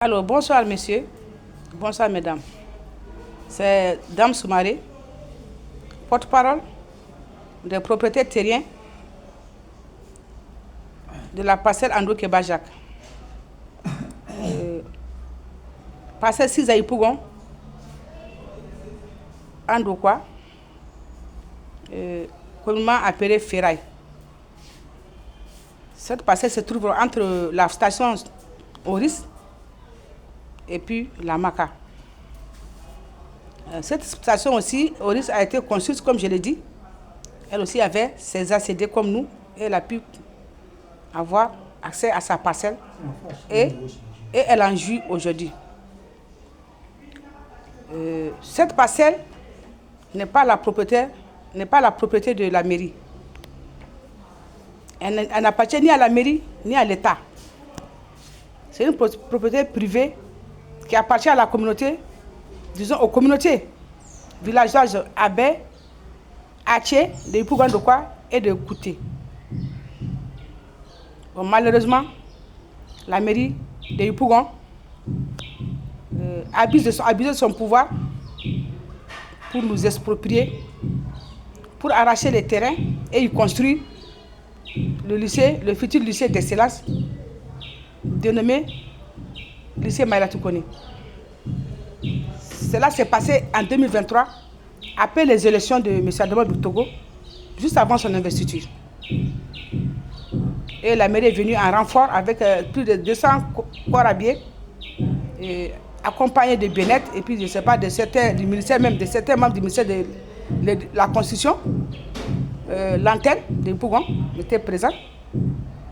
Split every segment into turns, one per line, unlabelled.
Alors, bonsoir messieurs, bonsoir mesdames. C'est Dame Soumaré, porte-parole des propriétaires terriens de la parcelle Ando Kebajak. Parcelle 6 à Ipougon, Ando quoi, communément appelée Ferraille. Cette parcelle se trouve entre la station Oris et puis la Maca. Cette station aussi, Oris, a été construite, comme je l'ai dit. Elle aussi avait ses ACD comme nous. Et elle a pu avoir accès à sa parcelle. Et elle en jouit aujourd'hui. Cette parcelle n'est pas la propriété de la mairie. Elle n'appartient ni à la mairie, ni à l'État. C'est une propriété privée qui appartient à la communauté, disons aux communautés villageoises Abé, Aché, de Ipougon de quoi et de Kouté. Bon, malheureusement, la mairie de Ipougon abuse de son pouvoir pour nous exproprier, pour arracher les terrains et y construire le futur lycée d'excellence dénommé lycée Maïlatou-Kone. Cela s'est passé en 2023, après les élections de M. Adama du Togo, juste avant son investiture. Et la mairie est venue en renfort avec plus de 200 corps habillés, accompagnés de bien-être et puis je ne sais pas, de certains du ministère, même de certains membres du ministère de la Constitution. L'antenne de Ipougon était présente.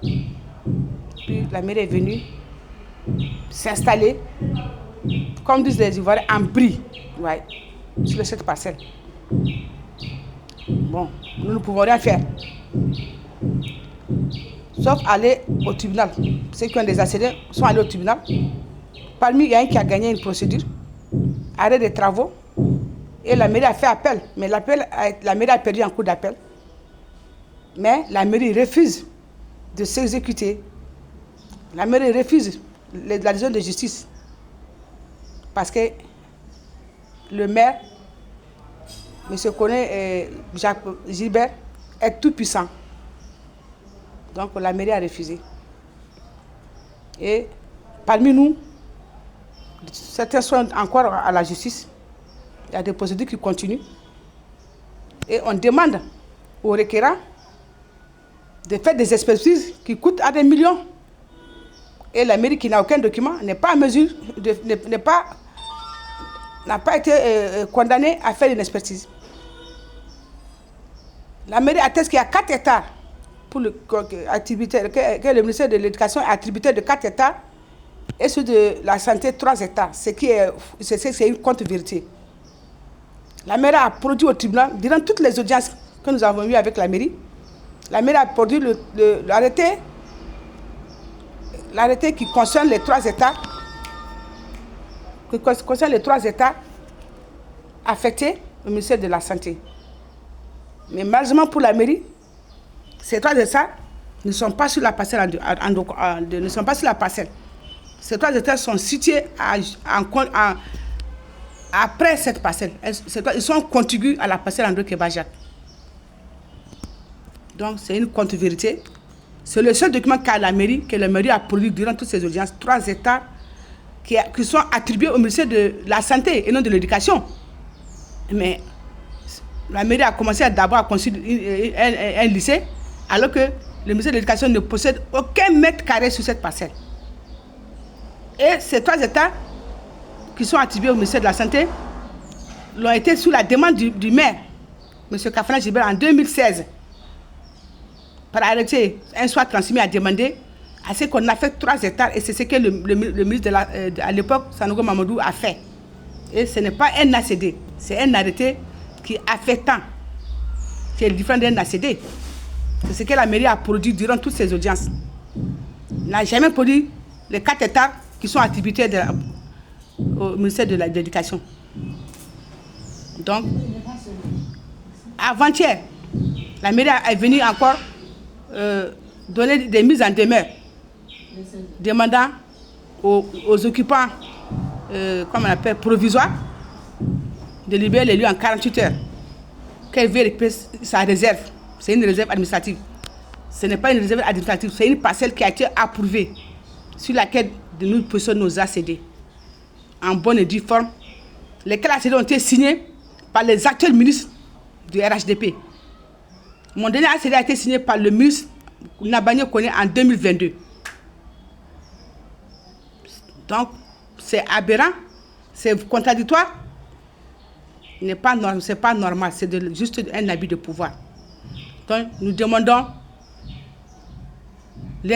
Puis la mairie est venue s'installer, comme disent les Ivoiriens, en brie, ouais, sur cette parcelle. Bon, nous ne pouvons rien faire, sauf aller au tribunal. Ceux qui ont des accédés sont allés au tribunal. Parmi, il y a un qui a gagné une procédure, arrêt des travaux, et la mairie a fait appel. Mais la mairie a perdu en cours d'appel. Mais la mairie refuse de s'exécuter. La mairie refuse la décision de justice. Parce que le maire, M. Jacques Gilbert, est tout puissant. Donc la mairie a refusé. Et parmi nous, certains sont encore à la justice. Il y a des procédures qui continuent. Et on demande aux requérants de faire des expertises qui coûtent à des millions. Et la mairie qui n'a aucun document n'est pas en mesure, n'a pas été condamnée à faire une expertise. La mairie atteste qu'il y a 4 hectares pour que le ministère de l'Éducation est attributeur de 4 hectares et celui de la santé 3 hectares. C'est une contre-vérité. La mairie a produit au tribunal, durant toutes les audiences que nous avons eues avec la mairie, la mairie a produit l'arrêté qui concerne les 3 hectares, affectés au ministère de la Santé. Mais malheureusement pour la mairie, ces 3 hectares ne sont pas sur la parcelle. Ne sont pas sur la parcelle. Ces 3 hectares sont situés après cette parcelle. Ils sont contigus à la parcelle Ando Kebajak. Donc c'est une contre-vérité. C'est le seul document que la mairie a produit durant toutes ces audiences, 3 hectares qui sont attribués au ministère de la Santé et non de l'Éducation. Mais la mairie a commencé d'abord à construire un lycée, alors que le ministère de l'Éducation ne possède aucun mètre carré sur cette parcelle. Et ces 3 hectares qui sont attribués au ministère de la Santé l'ont été sous la demande du maire, M. Kafana Gilbert, en 2016. Par arrêté, un soir transmis a demandé à ce qu'on affecte 3 hectares et c'est ce que le ministre à l'époque, Sanogo Mamadou, a fait. Et ce n'est pas un ACD, c'est un arrêté qui affectant, qui est différent d'un ACD. C'est ce que la mairie a produit durant toutes ces audiences. Elle n'a jamais produit les 4 hectares qui sont attribués au ministère de l'Éducation. Donc, avant-hier, la mairie est venue encore donner des mises en demeure, demandant aux occupants, comme on appelle, provisoires, de libérer les lieux en 48 heures. Qu'elle veut récupérer sa réserve. C'est une réserve administrative. Ce n'est pas une réserve administrative, c'est une parcelle qui a été approuvée, sur laquelle nous pouvons nous accéder. En bonne et due forme. Lesquels accédés ont été signés par les actuels ministres du RHDP. Mon dernier accédé a été signé par le ministre Nabagné Koné en 2022. Donc, c'est aberrant, c'est contradictoire. Ce n'est pas normal, c'est juste un abus de pouvoir. Donc, nous demandons